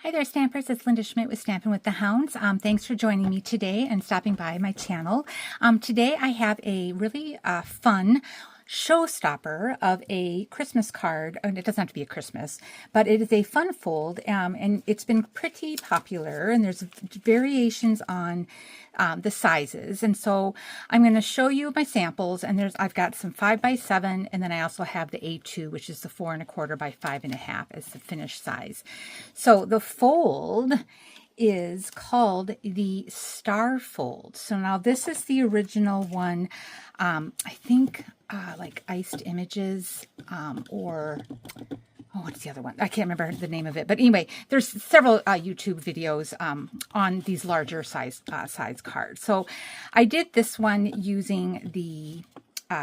Hi there, Stampers. It's Linda Schmidt with Stampin' with the Hounds. Thanks for joining me today and stopping by my channel. Today I have a really fun showstopper of a Christmas card. And it doesn't have to be a Christmas, but it is a fun fold, and it's been pretty popular, and there's variations on the sizes. And so I'm going to show you my samples, and I've got some 5x7, and then I also have the A2, which is the 4 1/4 by 5 1/2 as the finished size. So the fold is called the Star Fold. So now this is the original one. I think like Iced Images or what's the other one? I can't remember the name of it. But anyway, there's several YouTube videos on these larger size cards. So I did this one using the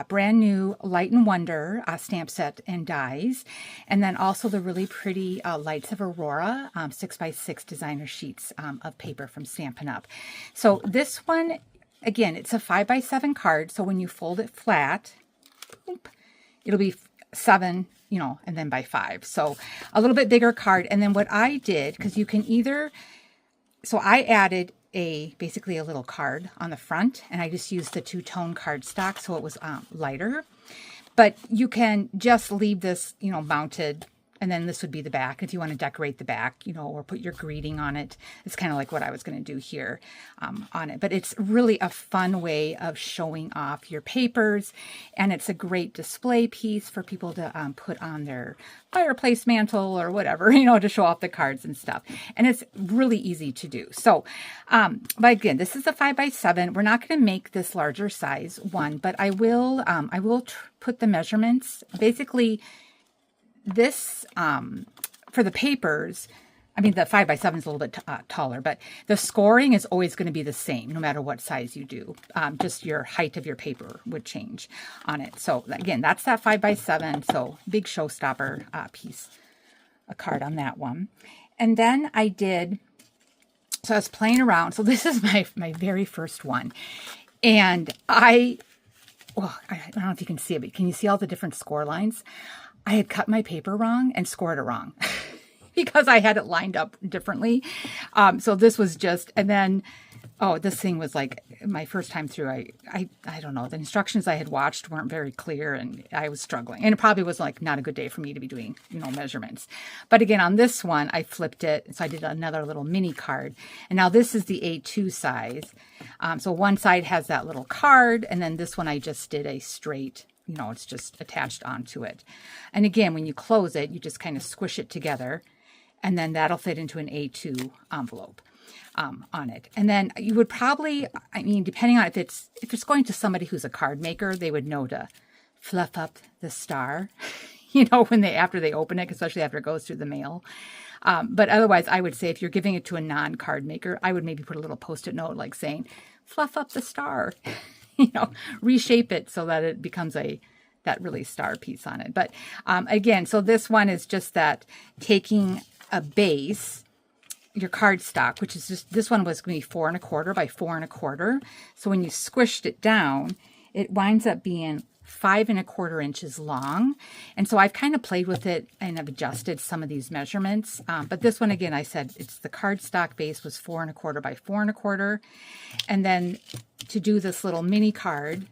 brand new Light and Wonder stamp set and dies, and then also the really pretty Lights of Aurora 6x6 designer sheets of paper from Stampin' Up. So this one, again, it's a 5x7 card, so when you fold it flat, it'll be 7, and then by 5. So a little bit bigger card. And then what I did, because you can either, so I added basically a little card on the front, and I just used the two-tone cardstock, so it was lighter. But you can just leave this, mounted, and then this would be the back if you want to decorate the back, or put your greeting on it. It's kind of like what I was going to do here on it. But it's really a fun way of showing off your papers, and it's a great display piece for people to put on their fireplace mantle or whatever, to show off the cards and stuff. And it's really easy to do. So, but again, this is a 5x7. We're not going to make this larger size one, but I will put the measurements. Basically, this, for the papers, I mean, the 5x7 is a little bit taller, but the scoring is always going to be the same no matter what size you do. Just your height of your paper would change on it. So again, that's that 5x7. So big showstopper piece, a card on that one. And then I was playing around. So this is my very first one. And I don't know if you can see it, but can you see all the different score lines? I had cut my paper wrong and scored it wrong because I had it lined up differently. So this was just, and then, this thing was like my first time through. I don't know. The instructions I had watched weren't very clear, and I was struggling. And it probably was like not a good day for me to be doing, measurements. But again, on this one, I flipped it. So I did another little mini card. And now this is the A2 size. So one side has that little card, and then this one I just did a straight, it's just attached onto it. And again, when you close it, you just kind of squish it together, and then that'll fit into an A2 envelope on it. And then you would probably, depending on if it's going to somebody who's a card maker, they would know to fluff up the star, after they open it, especially after it goes through the mail. But otherwise, I would say if you're giving it to a non-card maker, I would maybe put a little Post-it note like saying, fluff up the star. Reshape it so that it becomes that really star piece on it. But again, so this one is just that taking a base, your cardstock, which is just, this one was going to be 4 1/4 by 4 1/4. So when you squished it down, it winds up being 5 1/4 inches long. And so I've kind of played with it and I've adjusted some of these measurements. But this one, again, I said it's the cardstock base was 4 1/4 by 4 1/4. And then to do this little mini card,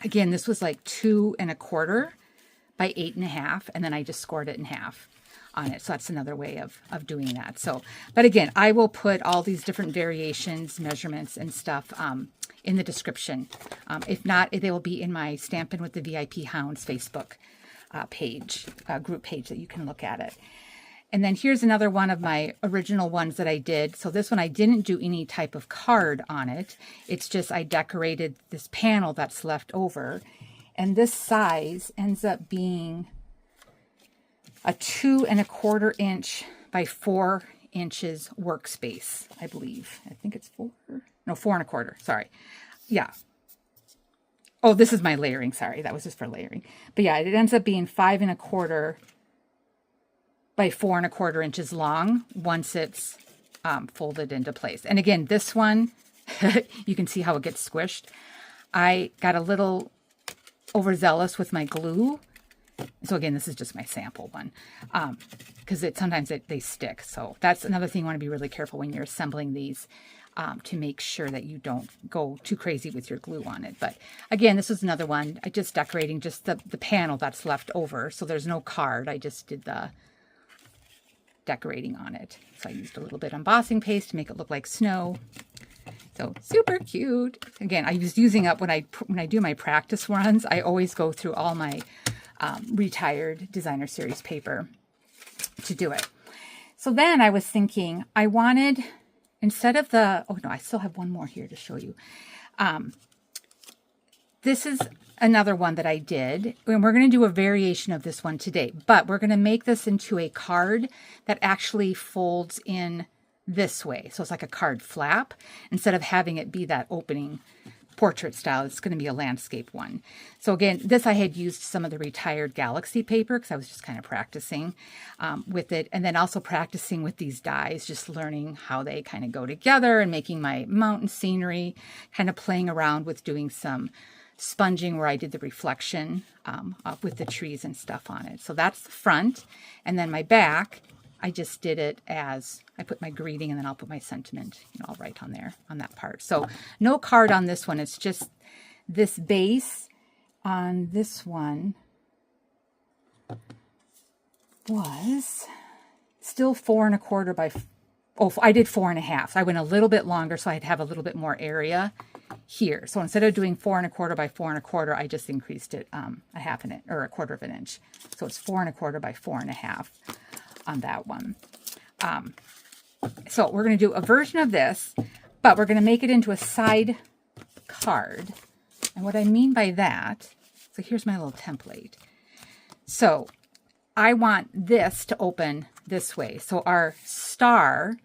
again, this was like 2 1/4 by 8 1/2. And then I just scored it in half on it. So that's another way of doing that. So, but again, I will put all these different variations, measurements and stuff in the description. If not, they will be in my Stampin' with the VIP Hounds Facebook page, group page that you can look at it. And then here's another one of my original ones that I did. So this one, I didn't do any type of card on it. It's just I decorated this panel that's left over. And this size ends up being a 2 1/4 inch by 4 inches workspace, I believe. I think it's 4 1/4. Sorry. Yeah. Oh, this is my layering. Sorry. That was just for layering. But yeah, it ends up being 5 1/4 by 4 1/4 inches long once it's folded into place. And again, this one, you can see how it gets squished. I got a little overzealous with my glue So again, this is just my sample one, because sometimes they stick. So that's another thing you want to be really careful when you're assembling these, to make sure that you don't go too crazy with your glue on it. But again, this was another one. I just decorating just the panel that's left over. So there's no card. I just did the decorating on it. So I used a little bit of embossing paste to make it look like snow. So super cute. Again, I was using up when I do my practice runs, I always go through all my retired designer series paper to do it. So then I was thinking I wanted, instead of the, oh no, I still have one more here to show you. This is another one that I did, and we're going to do a variation of this one today, but we're going to make this into a card that actually folds in this way. So it's like a card flap. Instead of having it be that opening portrait style, it's going to be a landscape one. So again, this I had used some of the retired Galaxy paper because I was just kind of practicing with it, and then also practicing with these dies, just learning how they kind of go together and making my mountain scenery, kind of playing around with doing some sponging where I did the reflection with the trees and stuff on it. So that's the front, and then my back, I just did it as I put my greeting, and then I'll put my sentiment, I'll write on there on that part. So no card on this one. It's just this base on this one was still 4 1/4 by, I did 4 1/2. I went a little bit longer so I'd have a little bit more area here. So instead of doing 4 1/4 by 4 1/4, I just increased it a 1/2 inch or 1/4 of an inch. So it's 4 1/4 by 4 1/2 on that one. So we're going to do a version of this, but we're going to make it into a side card. And what I mean by that, so here's my little template. So I want this to open this way. So our star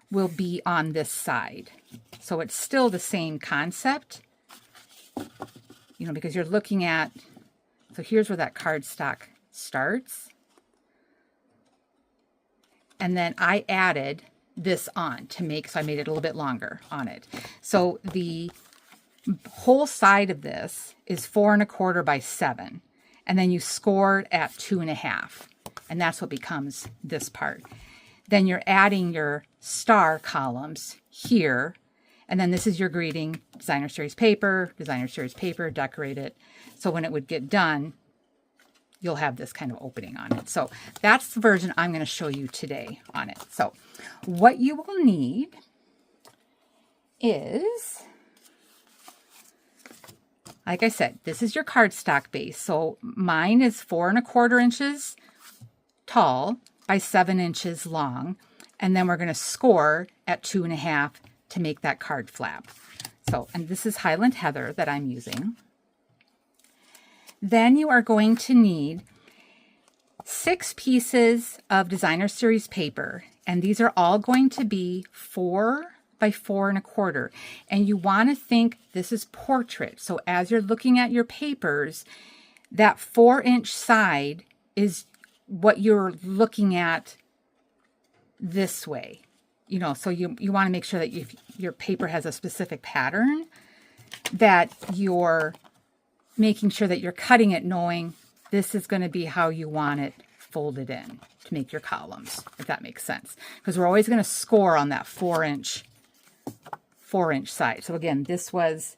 will be on this side. So it's still the same concept, because you're looking at, so here's where that cardstock starts. And then I added this on to make, so I made it a little bit longer on it. So the whole side of this is 4 1/4 by 7. And then you score at 2 1/2. And that's what becomes this part. Then you're adding your star columns here. And then this is your greeting, designer series paper, decorate it. So when it would get done, you'll have this kind of opening on it. So that's the version I'm going to show you today on it. So what you will need is, like I said, this is your cardstock base. So mine is 4 1/4 inches tall by 7 inches long. And then we're going to score at 2 1/2 to make that card flap. So, and this is Highland Heather that I'm using. Then you are going to need 6 pieces of designer series paper, and these are all going to be 4 by 4 1/4. And you want to think this is portrait. So as you're looking at your papers, that 4-inch side is what you're looking at this way. So you want to make sure that if your paper has a specific pattern, that you're making sure that you're cutting it knowing this is going to be how you want it folded in to make your columns, if that makes sense. Because we're always going to score on that 4-inch side. So again, this was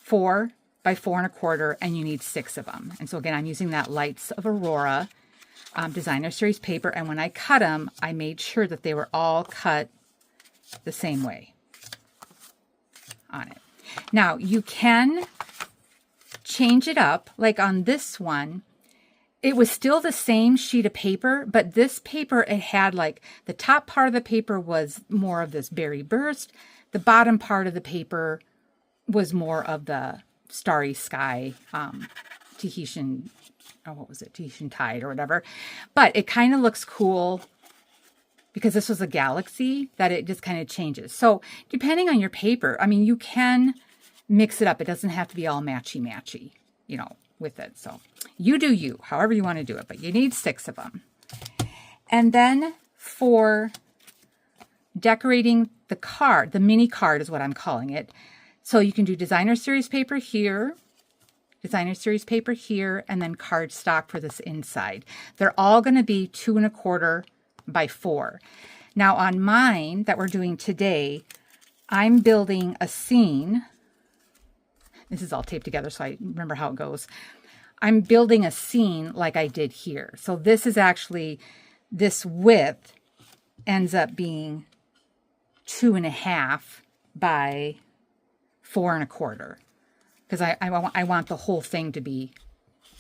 4 by 4 1/4, and you need 6 of them. And so again, I'm using that Lights of Aurora designer series paper. And when I cut them, I made sure that they were all cut the same way on it. Now you can change it up. Like on this one, it was still the same sheet of paper, but this paper, it had like the top part of the paper was more of this berry burst. The bottom part of the paper was more of the starry sky, Tahitian, Tahitian tide or whatever. But it kind of looks cool because this was a galaxy, that it just kind of changes. So depending on your paper, you can mix it up. It doesn't have to be all matchy-matchy, with it. So you do you, however you want to do it, but you need 6 of them. And then for decorating the card, the mini card is what I'm calling it. So you can do designer series paper here, designer series paper here, and then cardstock for this inside. They're all going to be 2 1/4 by 4. Now on mine that we're doing today, I'm building a scene. This is all taped together so I remember how it goes. I'm building a scene like I did here. So this is actually, this width ends up being 2 1/2 by 4 1/4. Because I want the whole thing to be,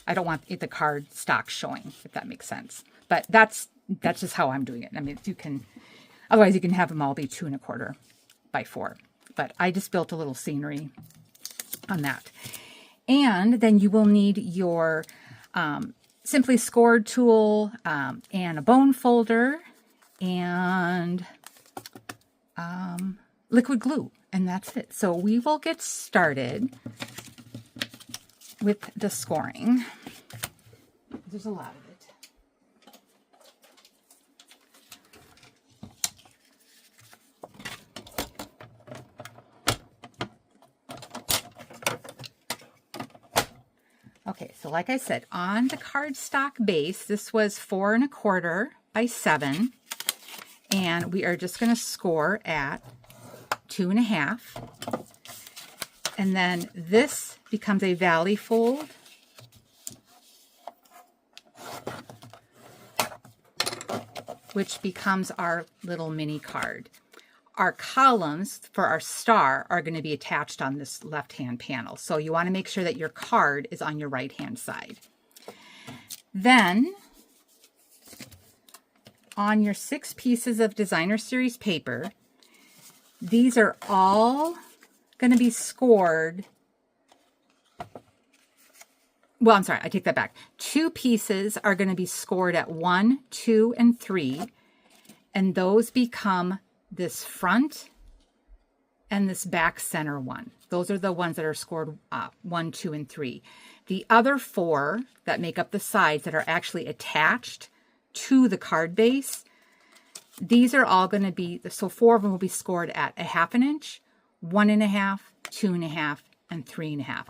I don't want the card stock showing, if that makes sense. But that's just how I'm doing it. I mean, you can, otherwise you can have them all be 2 1/4 by 4. But I just built a little scenery on that. And then you will need your Simply Scored tool and a bone folder and liquid glue. And that's it. So we will get started with the scoring. There's a lot of it. Okay, so like I said, on the cardstock base, this was 4 1/4 by 7. And we are just going to score at 2 1/2. And then this becomes a valley fold. Which becomes our little mini card. Our columns for our star are going to be attached on this left-hand panel. So you want to make sure that your card is on your right-hand side. Then, on your 6 pieces of designer series paper, these are all going to be scored. Well, I'm sorry, I take that back. 2 pieces are going to be scored at 1, 2, and 3. And those become this front and this back center one. Those are the ones that are scored 1, 2, and 3. The other 4 that make up the sides that are actually attached to the card base, these are all going to be, so 4 of them will be scored at 1/2 inch, 1 1/2, 2 1/2, and 3 1/2.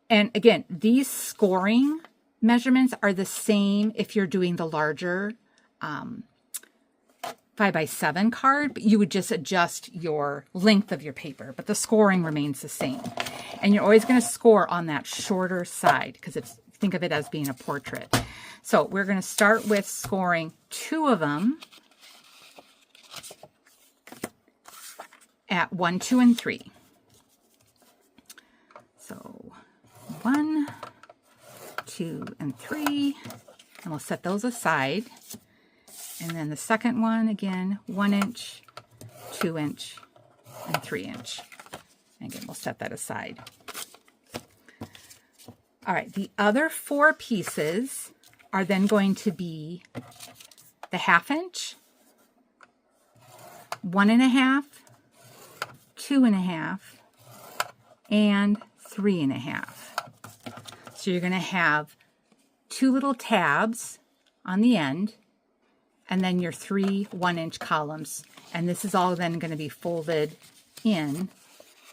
And again, these scoring measurements are the same if you're doing the larger 5x7 card, but you would just adjust your length of your paper, but the scoring remains the same. And you're always going to score on that shorter side because it's, think of it as being a portrait. So we're going to start with scoring 2 of them at 1, 2, and 3. So 1, 2, and 3, and we'll set those aside. And then the second one, again, 1 inch, 2 inch, and 3 inch. And again, we'll set that aside. All right, the other 4 pieces are then going to be the 1/2 inch, 1 1/2, 2 1/2, and 3 1/2. So you're going to have 2 little tabs on the end, and then your 3 1-inch columns. And this is all then going to be folded in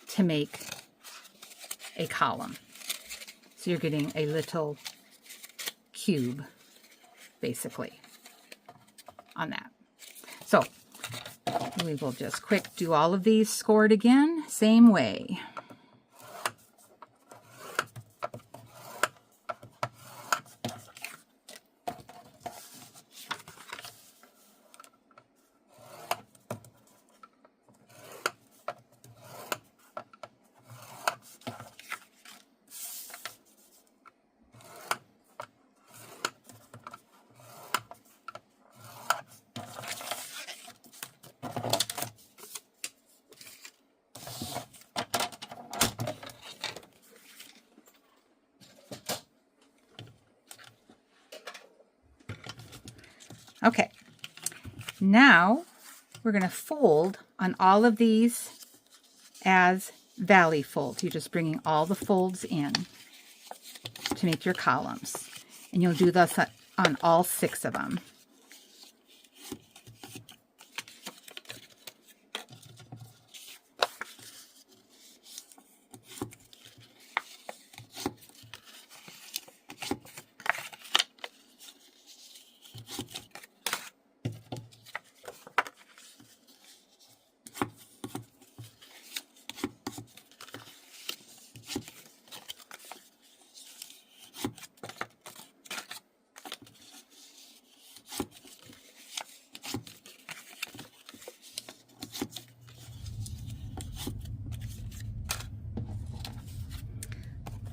to make a column. So you're getting a little cube, basically, on that. So we will just quick do all of these scored again, same way. Okay, now we're going to fold on all of these as valley folds. You're just bringing all the folds in to make your columns. And you'll do this on all 6 of them.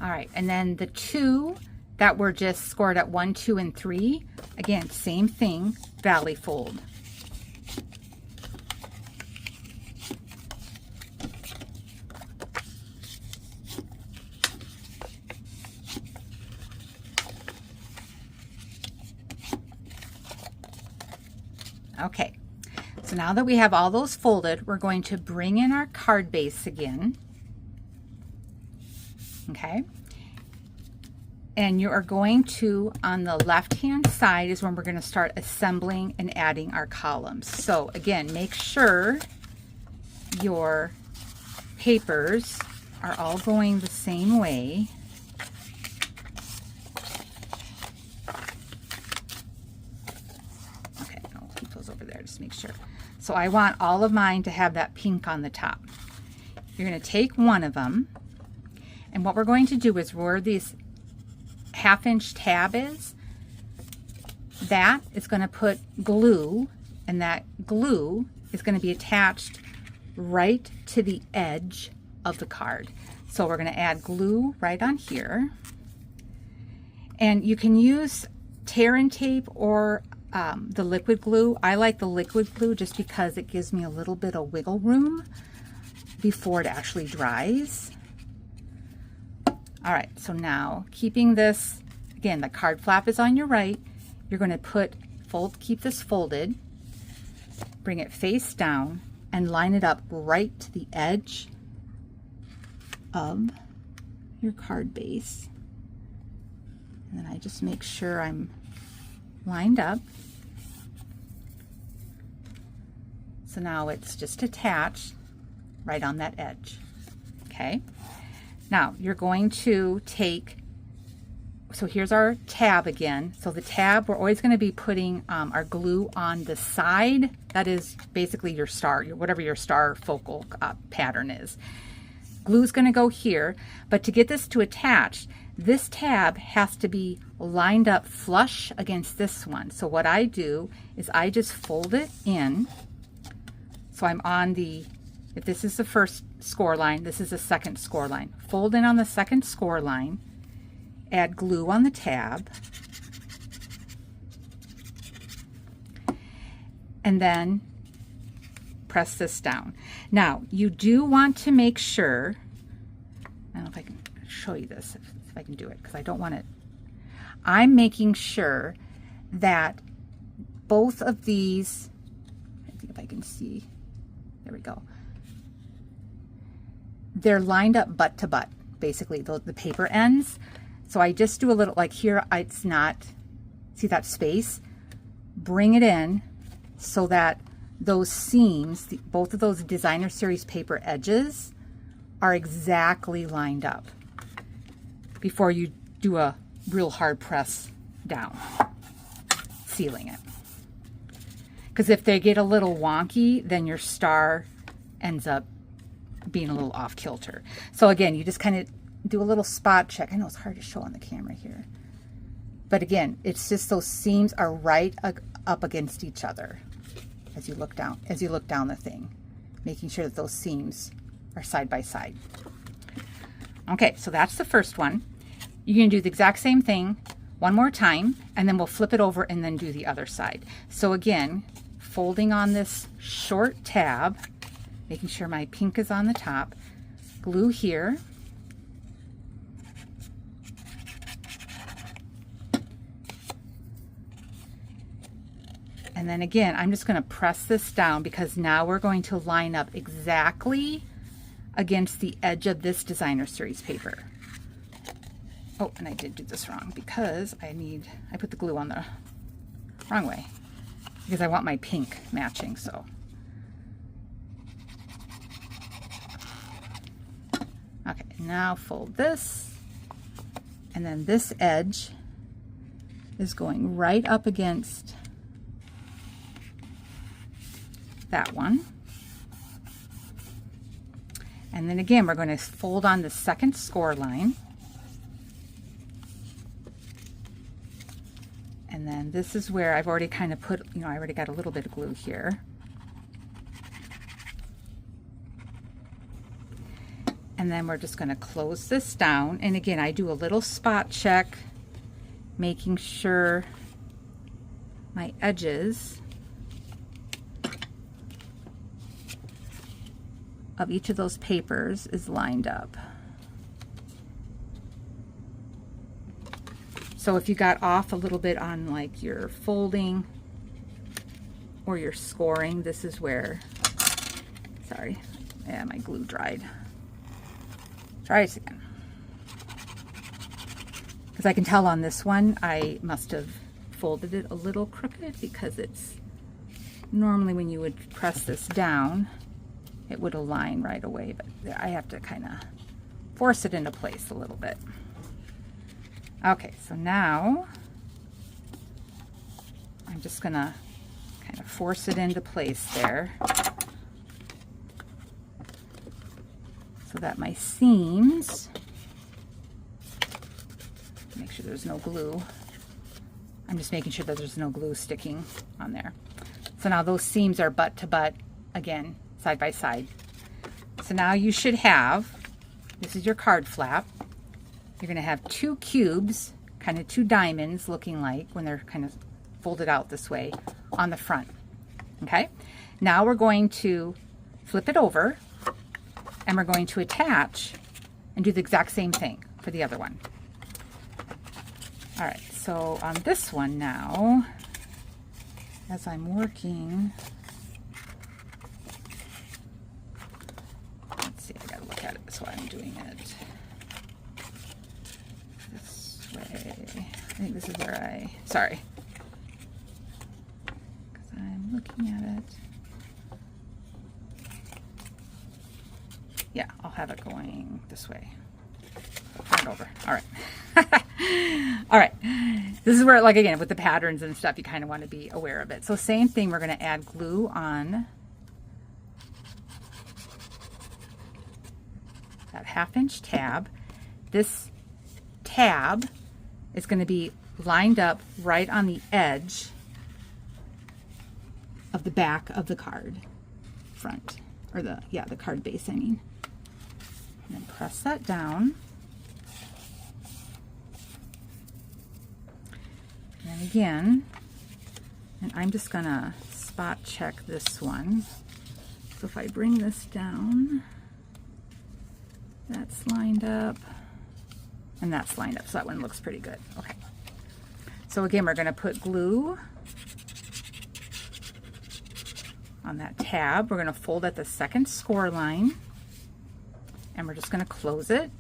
All right, and then the 2 that were just scored at 1, 2, and 3, again, same thing, valley fold. Okay, so now that we have all those folded, we're going to bring in our card base again. Okay, and you are going to, on the left hand side is when we're going to start assembling and adding our columns. So again, make sure your papers are all going the same way. Okay, I'll keep those over there, just make sure. So I want all of mine to have that pink on the top. You're going to take one of them, and what we're going to do is where this 1/2-inch tab is, that is going to put glue, and that glue is going to be attached right to the edge of the card. So we're going to add glue right on here, and you can use tear and tape or the liquid glue. I like the liquid glue just because it gives me a little bit of wiggle room before it actually dries. All right, so now keeping this, again, the card flap is on your right. You're going to keep this folded, bring it face down, and line it up right to the edge of your card base. And then I just make sure I'm lined up. So now it's just attached right on that edge. Okay. Now you're going to take, so here's our tab again. So the tab, we're always going to be putting our glue on the side. That is basically your star, whatever your star focal pattern is. Glue's going to go here, but to get this to attach, this tab has to be lined up flush against this one. So what I do is I just fold it in. So I'm on the, if this is the first score line, this is the second score line. Fold in on the second score line, add glue on the tab, and then press this down. Now, you do want to make sure, I don't know if I can show you this, if I can do it, because I don't want it. I'm making sure that both of these, I think if I can see, there we go. They're lined up butt to butt, basically, the paper ends. So I just do a little, like here, it's not, see that space? Bring it in so that those seams, both of those designer series paper edges are exactly lined up before you do a real hard press down, sealing it. Because if they get a little wonky, then your star ends up being a little off kilter. So again, you just kind of do a little spot check. I know it's hard to show on the camera here, but again, it's just those seams are right up against each other as you look down the thing, making sure that those seams are side by side. Okay, so that's the first one. You're going to do the exact same thing one more time, and then we'll flip it over and then do the other side. So again, folding on this short tab, making sure my pink is on the top, glue here, and then again, I'm just going to press this down because now we're going to line up exactly against the edge of this designer series paper. Oh, and I did do this wrong because I put the glue on the wrong way because I want my pink matching, so. Okay, now fold this, and then this edge is going right up against that one. And then again, we're going to fold on the second score line. And then this is where I've already kind of put, I already got a little bit of glue here. And then we're just going to close this down. And again, I do a little spot check, making sure my edges of each of those papers is lined up. So if you got off a little bit on like your folding or your scoring, this is where, sorry, yeah, my glue dried. Try it again. Because I can tell on this one, I must have folded it a little crooked, because it's normally when you would press this down, it would align right away, but I have to kind of force it into place a little bit. Okay, so now I'm just gonna kind of force it into place there so that my seams, make sure there's no glue. I'm just making sure that there's no glue sticking on there. So now those seams are butt to butt, again, side by side. So now you should have, this is your card flap. You're going to have two cubes, kind of two diamonds looking like when they're kind of folded out this way on the front. Okay, now we're going to flip it over and we're going to attach and do the exact same thing for the other one. All right, so on this one now, as I'm working, let's see, I gotta look at it, that's why I'm doing it this way. I think this is where I, sorry, because I'm looking at it. Yeah, I'll have it going this way. Turn it over. All right. All right. This is where, like, again, with the patterns and stuff, you kind of want to be aware of it. So same thing, we're going to add glue on that 1/2 inch tab. This tab is going to be lined up right on the edge of the back of the card front, or the card base, I mean. And then press that down. And again, and I'm just gonna spot check this one. So if I bring this down, that's lined up, and that's lined up. So that one looks pretty good. Okay. So again, we're gonna put glue on that tab. We're gonna fold at the second score line, and we're just gonna close it.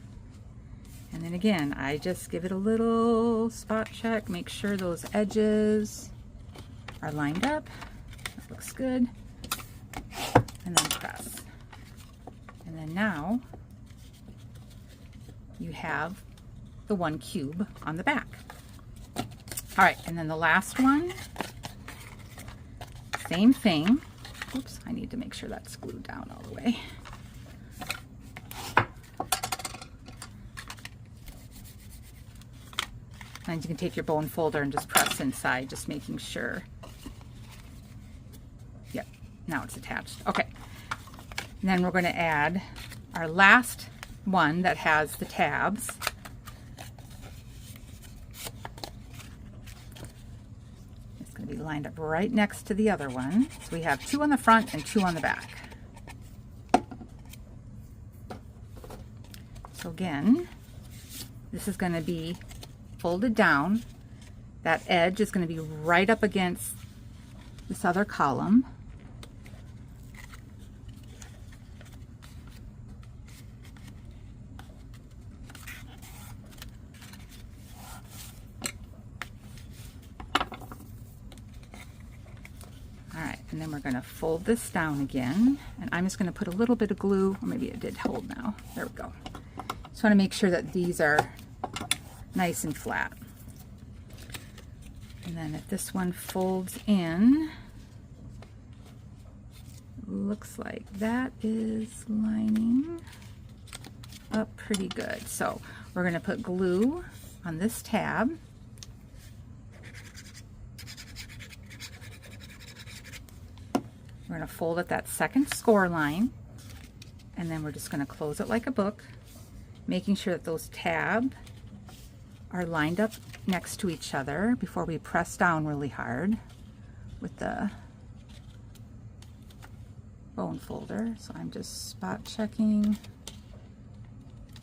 And then again, I just give it a little spot check, make sure those edges are lined up. That looks good. And then press. And then now you have the one cube on the back. All right, and then the last one, same thing. Oops, I need to make sure that's glued down all the way. And you can take your bone folder and just press inside, just making sure. Yep, now it's attached. Okay, and then we're going to add our last one that has the tabs. It's going to be lined up right next to the other one. So we have 2 on the front and 2 on the back. So again, this is going to be folded down. That edge is going to be right up against this other column. All right, and then we're going to fold this down again, and I'm just going to put a little bit of glue, or maybe it did hold now. There we go. Just want to make sure that these are nice and flat. And then if this one folds in, looks like that is lining up pretty good. So we're going to put glue on this tab. We're going to fold at that second score line, and then we're just going to close it like a book. making sure that those tabs are lined up next to each other before we press down really hard with the bone folder. So I'm just spot checking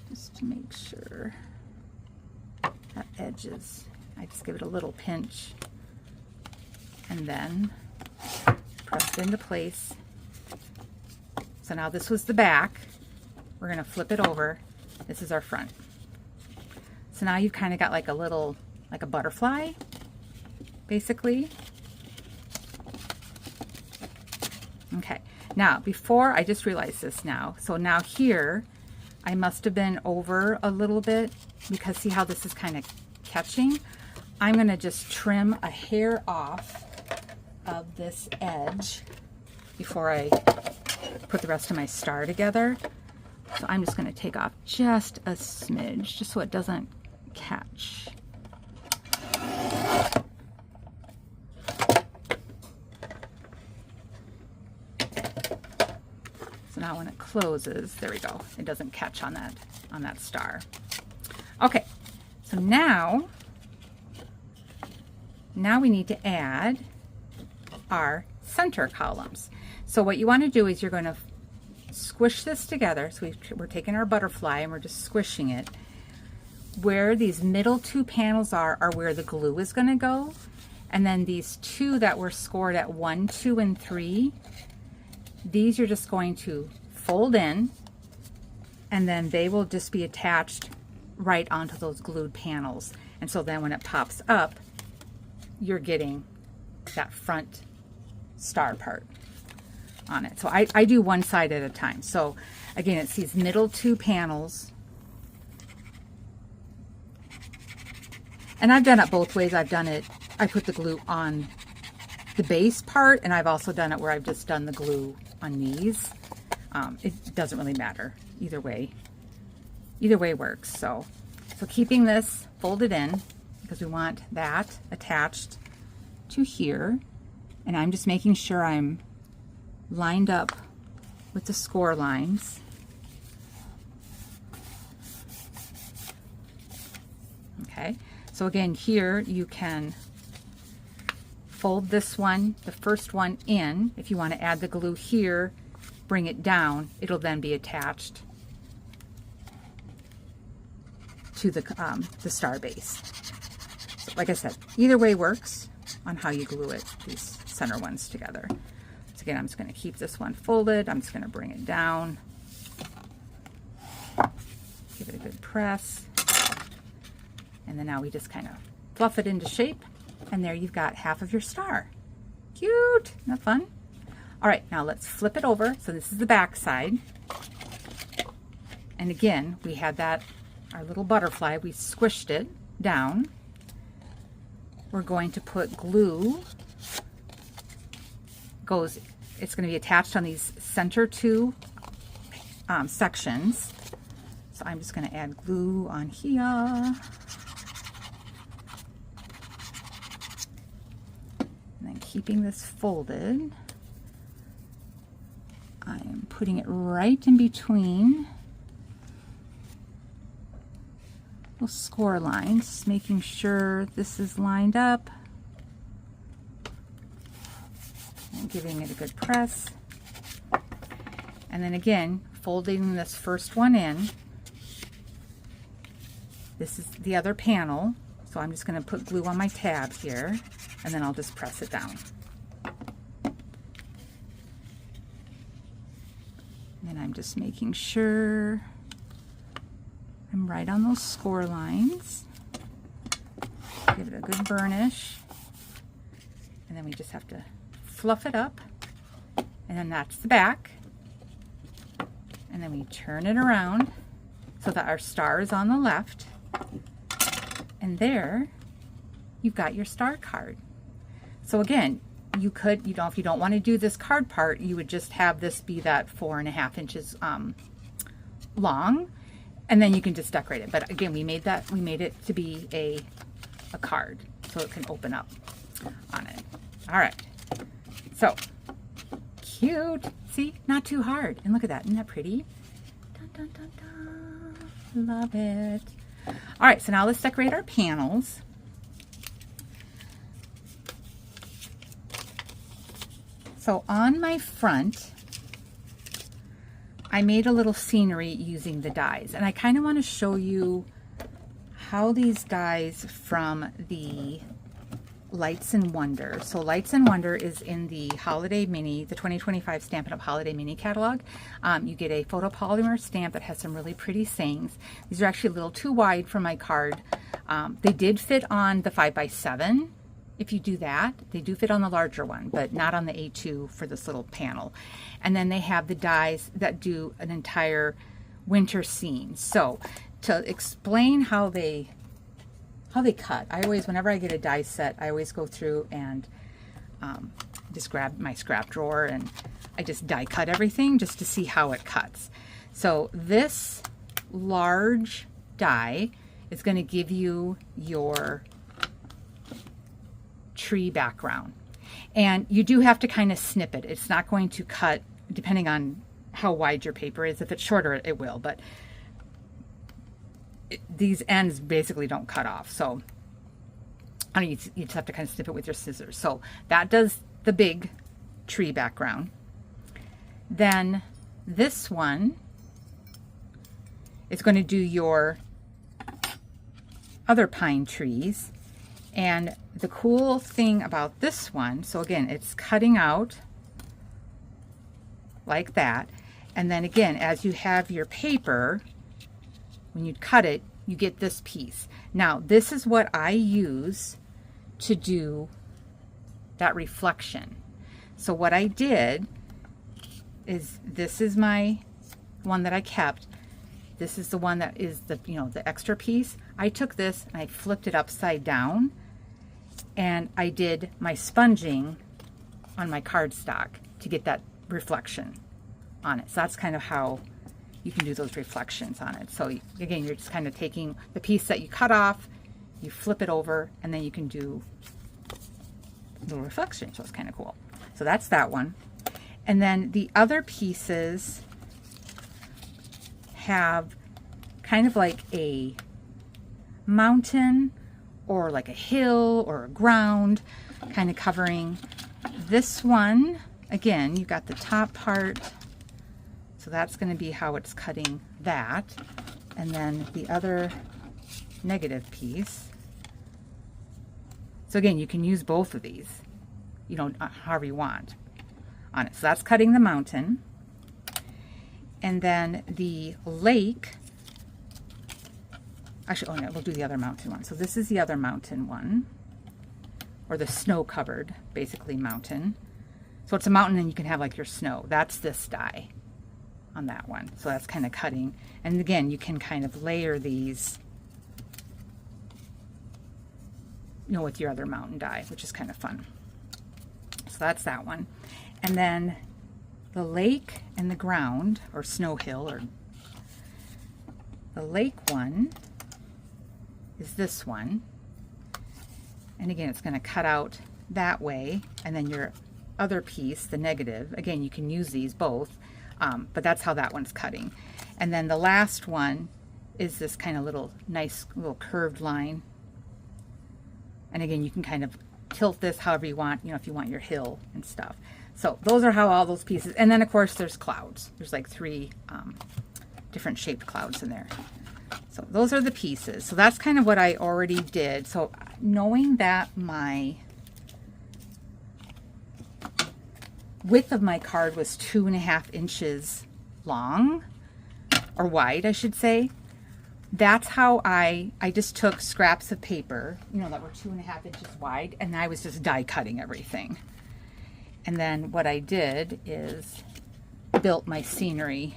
just to make sure that edge is, I just give it a little pinch and then press it into place. So now this was the back. We're going to flip it over. This is our front. So now you've kind of got like a little, like a butterfly, basically. Okay, now before, I just realized this now. So now here, I must have been over a little bit because see how this is kind of catching? I'm going to just trim a hair off of this edge before I put the rest of my star together. So I'm just going to take off just a smidge, just so it doesn't catch. So now when it closes, there we go. It doesn't catch on that star. Okay, so now we need to add our center columns. So what you want to do is you're going to squish this together. So we're taking our butterfly and we're just squishing it. Where these middle two panels are where the glue is going to go. And then these two that were scored at 1, 2, and 3, these you're just going to fold in, and then they will just be attached right onto those glued panels. And so then when it pops up, you're getting that front star part on it. So I do one side at a time. So again, it's these middle two panels. And I've done it both ways. I've done it, I put the glue on the base part, and I've also done it where I've just done the glue on these. It doesn't really matter. Either way works. So keeping this folded in because we want that attached to here. And I'm just making sure I'm lined up with the score lines. Okay, so again, here you can fold this one, the first one in. If you want to add the glue here, bring it down, it'll then be attached to the star base. So like I said, either way works on how you glue it, these center ones together. So again, I'm just going to keep this one folded. I'm just going to bring it down. Give it a good press. And then now we just kind of fluff it into shape. And there you've got half of your star. Cute! Isn't that fun? All right, now let's flip it over. So this is the back side. And again, we had that, our little butterfly, we squished it down. We're going to put glue. It's going to be attached on these center two sections. So I'm just going to add glue on here. And then keeping this folded, I am putting it right in between those score lines, making sure this is lined up and giving it a good press. And then again, folding this first one in. This is the other panel, so I'm just going to put glue on my tab here, and then I'll just press it down. And I'm just making sure I'm right on those score lines. Give it a good burnish. And then we just have to fluff it up. And then that's the back. And then we turn it around so that our star is on the left. And there you've got your star card. So again, you could, if you don't want to do this card part, you would just have this be that 4.5 inches long, and then you can just decorate it. But again, we made it to be a card, so it can open up on it. All right, so cute. See, not too hard. And look at that, isn't that pretty? Dun, dun, dun, dun. Love it. All right, so now let's decorate our panels. So on my front, I made a little scenery using the dies, and I kind of want to show you how these dies from the Lights and Wonder. So Lights and Wonder is in the Holiday Mini, the 2025 Stampin' Up! Holiday Mini catalog. You get a photopolymer stamp that has some really pretty sayings. These are actually a little too wide for my card. They did fit on the 5x7. If you do that, they do fit on the larger one, but not on the A2 for this little panel. And then they have the dies that do an entire winter scene. So to explain how they cut, I always, whenever I get a die set, I always go through and just grab my scrap drawer and I just die cut everything just to see how it cuts. So this large die is going to give you your tree background, and you do have to kind of snip it. It's not going to cut depending on how wide your paper is. If it's shorter, it will, but these ends basically don't cut off. So I don't know, you just have to kind of snip it with your scissors. So that does the big tree background. Then this one is going to do your other pine trees. And the cool thing about this one, so again, it's cutting out like that. And then again, as you have your paper, when you cut it, you get this piece. Now, this is what I use to do that reflection. So what I did is, this is my one that I kept. This is the one that is the, the extra piece. I took this and I flipped it upside down, and I did my sponging on my cardstock to get that reflection on it. So that's kind of how you can do those reflections on it. So again, you're just kind of taking the piece that you cut off, you flip it over, and then you can do a little reflection. So it's kind of cool. So that's that one. And then the other pieces have kind of like a mountain or like a hill or a ground kind of covering. This one, again, you got the top part, so that's going to be how it's cutting that. And then the other negative piece. So again, you can use both of these, however you want on it. So that's cutting the mountain. And then the lake, actually, oh no, we'll do the other mountain one. So this is the other mountain one, or the snow covered, basically, mountain. So it's a mountain and you can have like your snow. That's this die on that one. So that's kind of cutting. And again, you can kind of layer these, with your other mountain die, which is kind of fun. So that's that one. And then the lake and the ground, or snow hill, or the lake one is this one. And again, it's going to cut out that way. And then your other piece, the negative, again, you can use these both, but that's how that one's cutting. And then the last one is this kind of nice little curved line. And again, you can kind of tilt this however you want, if you want your hill and stuff. So those are how all those pieces, and then of course there's clouds. There's like 3 different shaped clouds in there. So those are the pieces. So that's kind of what I already did. So knowing that my width of my card was 2.5 inches long, or wide, I should say, that's how I just took scraps of paper, that were 2.5 inches wide, and I was just die cutting everything. And then what I did is built my scenery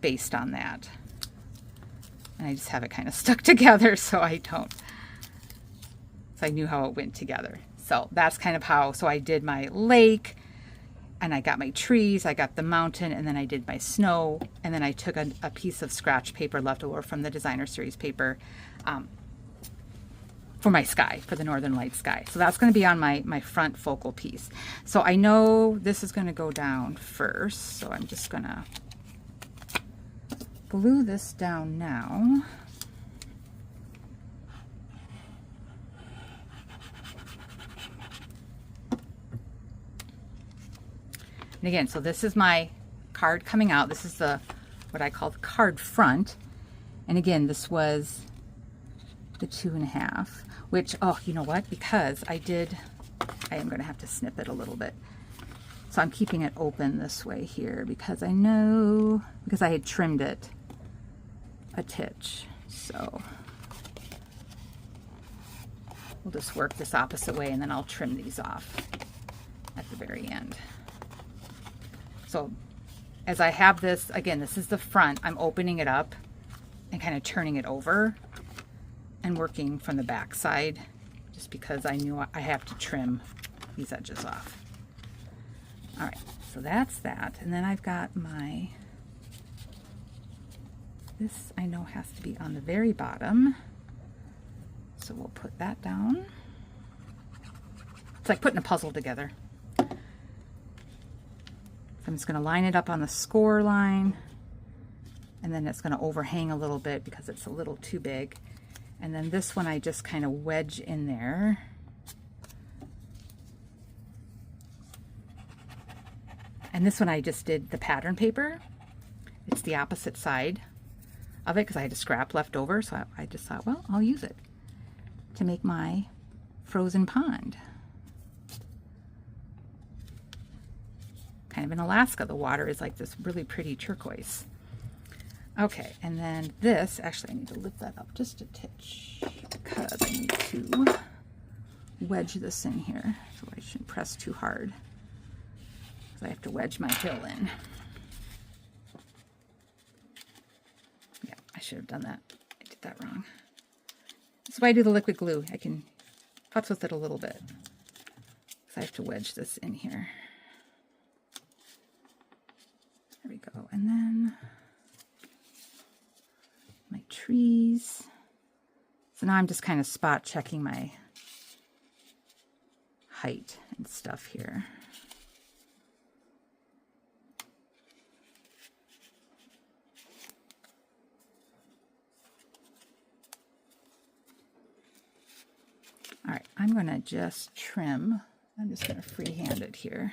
based on that. And I just have it kind of stuck together so I knew how it went together. So that's kind of how, so I did my lake, and I got my trees, I got the mountain, and then I did my snow, and then I took a piece of scratch paper left over from the designer series paper for my sky, for the Northern Light sky. So that's going to be on my front focal piece. So I know this is going to go down first, so I'm just going to glue this down now. And again, so this is my card coming out. This is the what I call the card front. And again, this was the 2.5, which, oh, you know what? Because I am going to have to snip it a little bit. So I'm keeping it open this way here because I know, because I had trimmed it a titch. So we'll just work this opposite way and then I'll trim these off at the very end. So as I have this, again, this is the front, I'm opening it up and kind of turning it over and working from the back side just because I knew I have to trim these edges off. All right, so that's that. And then I've got my, this I know has to be on the very bottom. So we'll put that down. It's like putting a puzzle together. I'm just going to line it up on the score line, and then it's going to overhang a little bit because it's a little too big. And then this one I just kind of wedge in there. And this one I just did the pattern paper. It's the opposite side of it because I had a scrap left over, so I just thought, well, I'll use it to make my frozen pond. Kind of in Alaska, the water is like this really pretty turquoise. Okay, and then this, actually I need to lift that up just a titch because I need to wedge this in here, so I shouldn't press too hard because I have to wedge my hill in. Yeah, I should have done that. I did that wrong. That's why I do the liquid glue. I can futz with it a little bit because I have to wedge this in here. There we go. And then my trees. So now I'm just kind of spot checking my height and stuff here. All right, I'm going to just trim. I'm just going to freehand it here.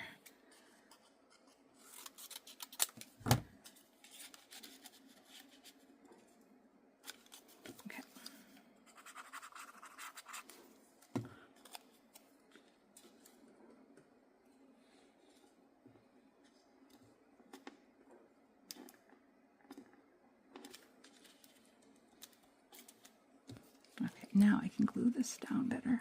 Now I can glue this down better.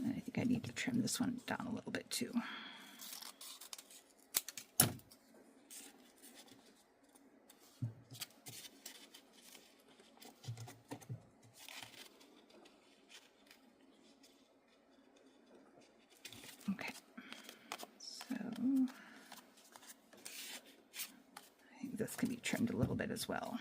I think I need to trim this one down a little bit too. Okay, so I think this can be trimmed a little bit as well.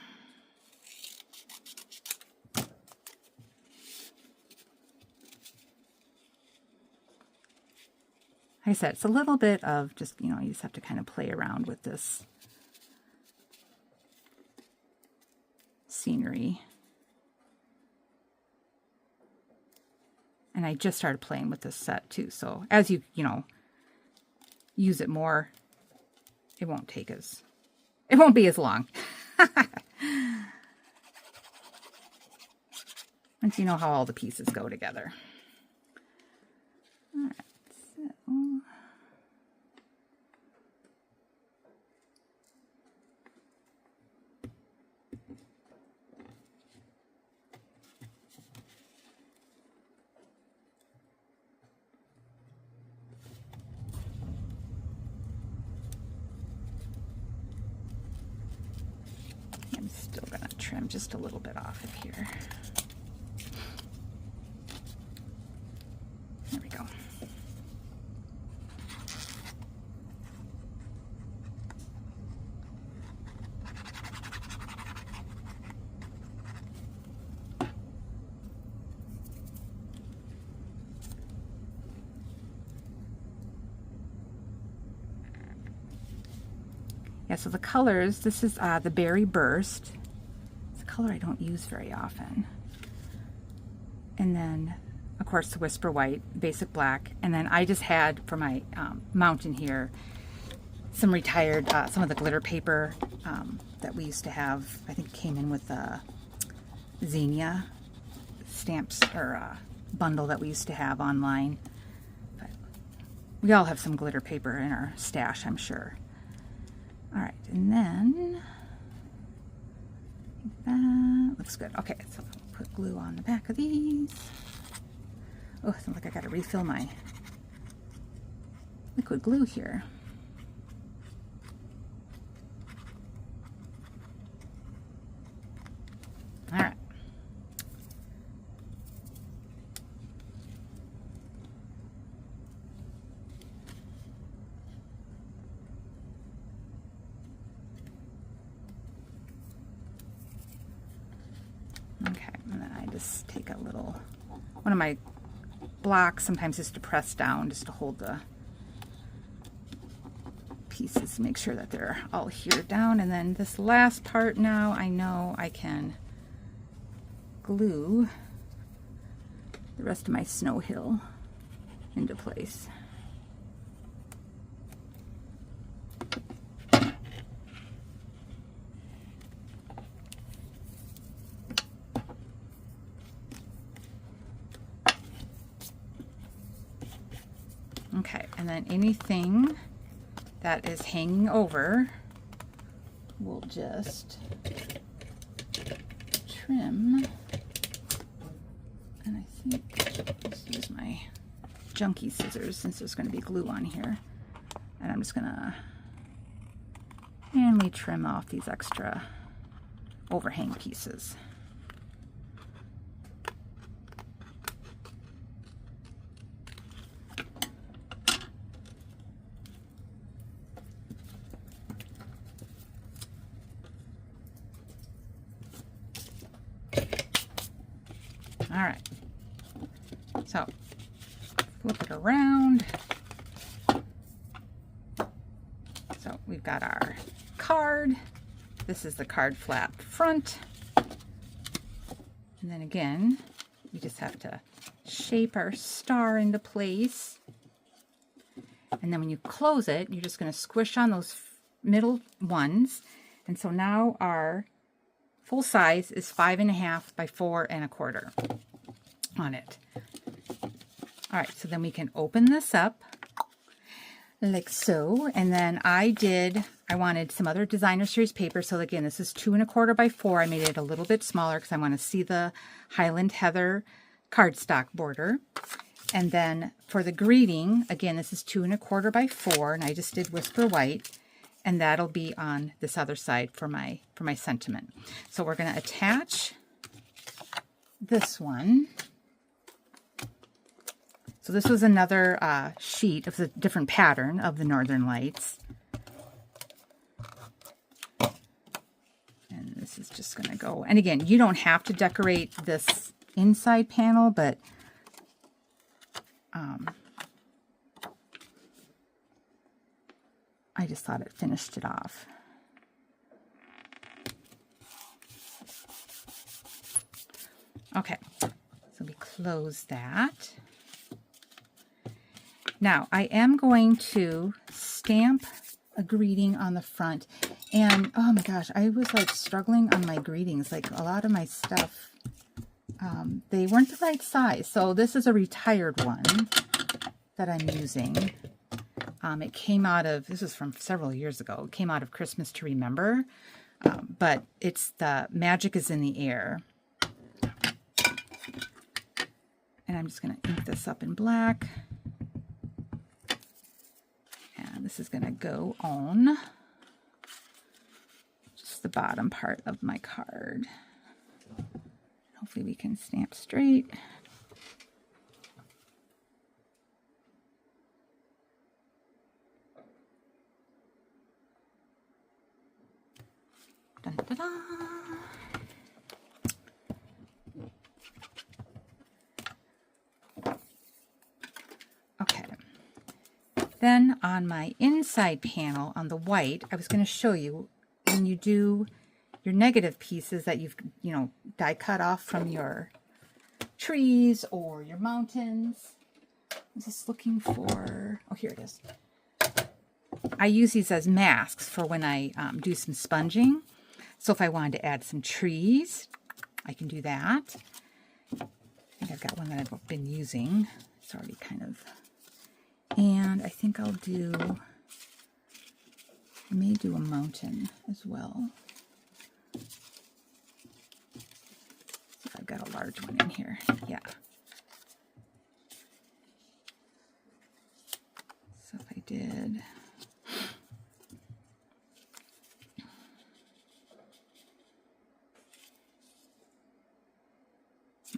Like I said, it's a little bit of just, you know, you just have to kind of play around with this scenery. And I just started playing with this set too, so as you know, use it more, it won't be as long. Once you know how all the pieces go together. All right. I'm still going to trim just a little bit off of here. Yeah, so the colors, this is the Berry Burst. It's a color I don't use very often. And then, of course, the Whisper White, Basic Black. And then I just had, for my mountain here, some retired, some of the glitter paper that we used to have. I think it came in with the Xenia stamps or bundle that we used to have online. But we all have some glitter paper in our stash, I'm sure. All right, and then that looks good. Okay, so I'll put glue on the back of these. Oh, it sounds like I got to refill my liquid glue here. All right. Okay, and then I just take a little, one of my blocks sometimes just to press down just to hold the pieces, make sure that they're all here down. And then this last part now, I know I can glue the rest of my snow hill into place. Okay, and then anything that is hanging over, we'll just trim. And I think let's use my junky scissors since there's going to be glue on here. And I'm just going to manually trim off these extra overhang pieces. All right, so flip it around. So we've got our card. This is the card flap front. And then again, we just have to shape our star into place. And then when you close it, you're just going to squish on those middle ones. And so now our full size is 5.5 by 4.25 on it. All right, so then we can open this up like so. And then I wanted some other designer series paper. So again, this is 2.25 by 4. I made it a little bit smaller because I want to see the Highland Heather cardstock border. And then for the greeting, again, this is 2.25 by 4, and I just did Whisper White. And that'll be on this other side for my sentiment. So we're going to attach this one. So this was another sheet of the different pattern of the Northern Lights. And this is just going to go. And again, you don't have to decorate this inside panel, but I just thought it finished it off. Okay, so we close that. Now, I am going to stamp a greeting on the front. And, oh my gosh, I was like struggling on my greetings. Like a lot of my stuff, they weren't the right size. So this is a retired one that I'm using. It came out of, this was from several years ago, it came out of Christmas to Remember, but it's the Magic is in the Air. And I'm just going to ink this up in black. And this is going to go on just the bottom part of my card. Hopefully we can stamp straight. Dun, dun, dun. Okay, Then on my inside panel on the white, I was going to show you when you do your negative pieces that you've, die cut off from your trees or your mountains. I was just looking for, oh, here it is. I use these as masks for when I do some sponging. So if I wanted to add some trees, I can do that. I think I've got one that I've been using. It's already kind of, and I think I may do a mountain as well. See if I've got a large one in here. Yeah. So if I did,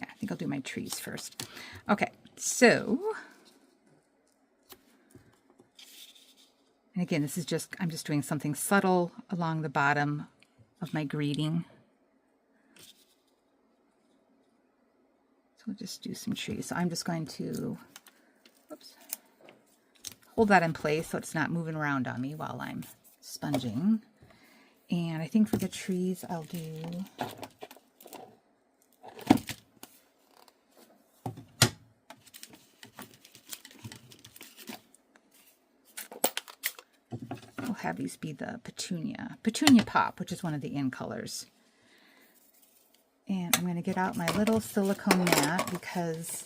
yeah, I think I'll do my trees first. Okay, so, and again, this is just, I'm just doing something subtle along the bottom of my greeting. So we'll just do some trees. So I'm just going to, oops, hold that in place so it's not moving around on me while I'm sponging. And I think for the trees, I'll have these be the petunia pop, which is one of the in colors. And I'm going to get out my little silicone mat because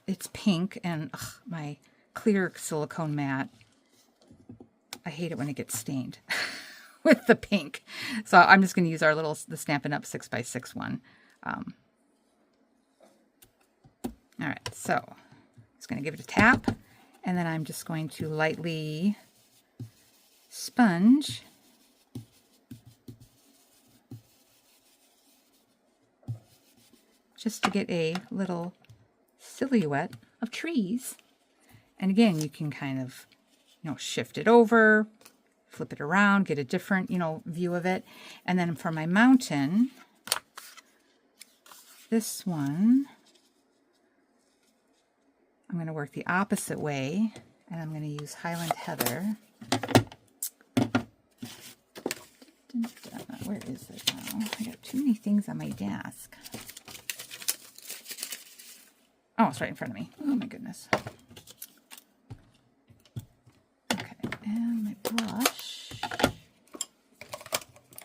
it's pink, and my clear silicone mat, I hate it when it gets stained with the pink. So I'm just going to use the Stampin' Up! 6x6 one. All right, so I'm just going to give it a tap, and then I'm just going to lightly sponge just to get a little silhouette of trees. And again, you can kind of, shift it over, flip it around, get a different, view of it. And then for my mountain, this one, I'm going to work the opposite way, and I'm going to use Highland Heather. Where is it now? I got too many things on my desk. Oh, it's right in front of me. Oh my goodness. Okay, and my brush.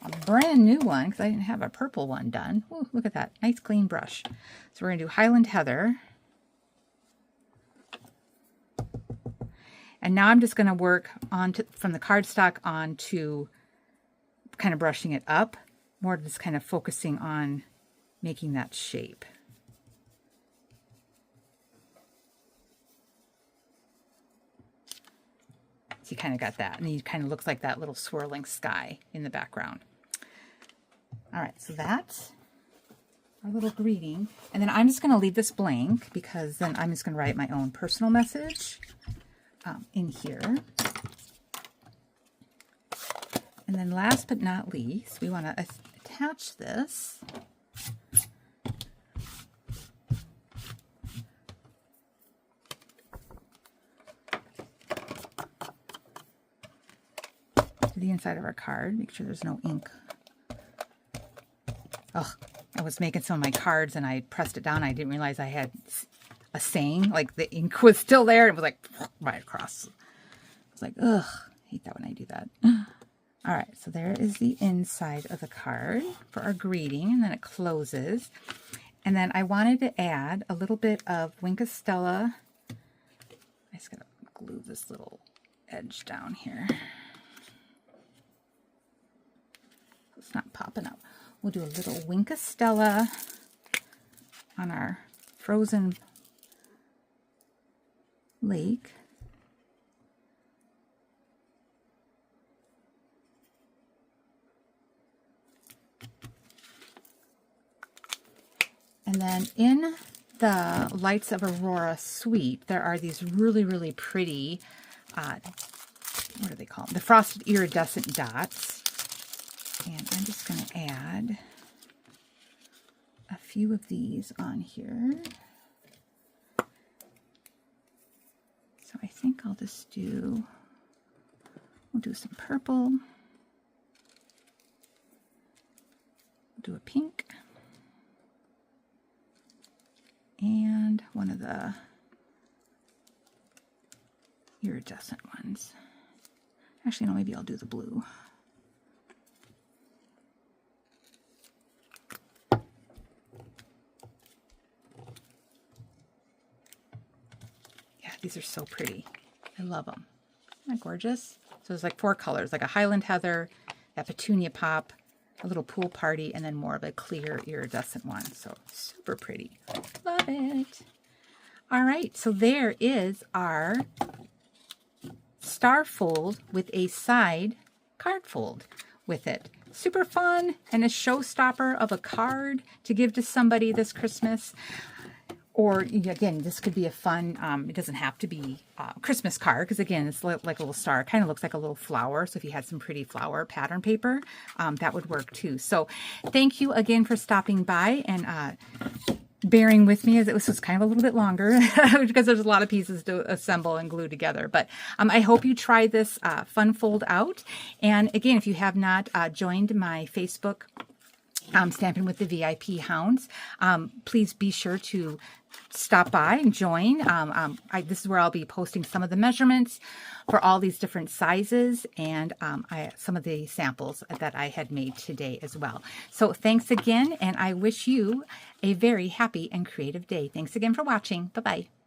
A brand new one, because I didn't have a purple one done. Ooh, look at that. Nice clean brush. So we're going to do Highland Heather. And now I'm just going to work from the cardstock onto kind of brushing it up, more just kind of focusing on making that shape. So you kind of got that, and then it kind of looks like that little swirling sky in the background. All right, so that's our little greeting. And then I'm just going to leave this blank, because then I'm just going to write my own personal message in here. And then last but not least, we want to attach this to the inside of our card. Make sure there's no ink. Oh, I was making some of my cards and I pressed it down. I didn't realize I had a saying, like the ink was still there. And it was like right across. I was like, ugh, I hate that when I do that. All right, so there is the inside of the card for our greeting, and then it closes. And then I wanted to add a little bit of Stella. I just gotta glue this little edge down here. It's not popping up. We'll do a little Stella on our frozen lake. And then in the Lights of Aurora suite, there are these really, really pretty, what do they call them? The frosted iridescent dots. And I'm just going to add a few of these on here. So I think I'll just do, we'll do some purple. We'll do a pink. And one of the iridescent ones. Actually, no, maybe I'll do the blue. Yeah, these are so pretty. I love them. Isn't that gorgeous? So there's like 4 colors, like a Highland Heather, that Petunia Pop, a little Pool Party, and then more of a clear iridescent one. So super pretty. Love it. All right, so there is our star fold with a side card fold with it. Super fun, and a showstopper of a card to give to somebody this Christmas. Or again, this could be a fun, it doesn't have to be a Christmas card, because again, it's like a little star. It kind of looks like a little flower. So if you had some pretty flower pattern paper, that would work too. So thank you again for stopping by and bearing with me, as it was just kind of a little bit longer because there's a lot of pieces to assemble and glue together. But I hope you try this fun fold out. And again, if you have not joined my Facebook Stampin' with the VIP Houndz, please be sure to stop by and join. This is where I'll be posting some of the measurements for all these different sizes and some of the samples that I had made today as well. So thanks again, and I wish you a very happy and creative day. Thanks again for watching. Bye-bye.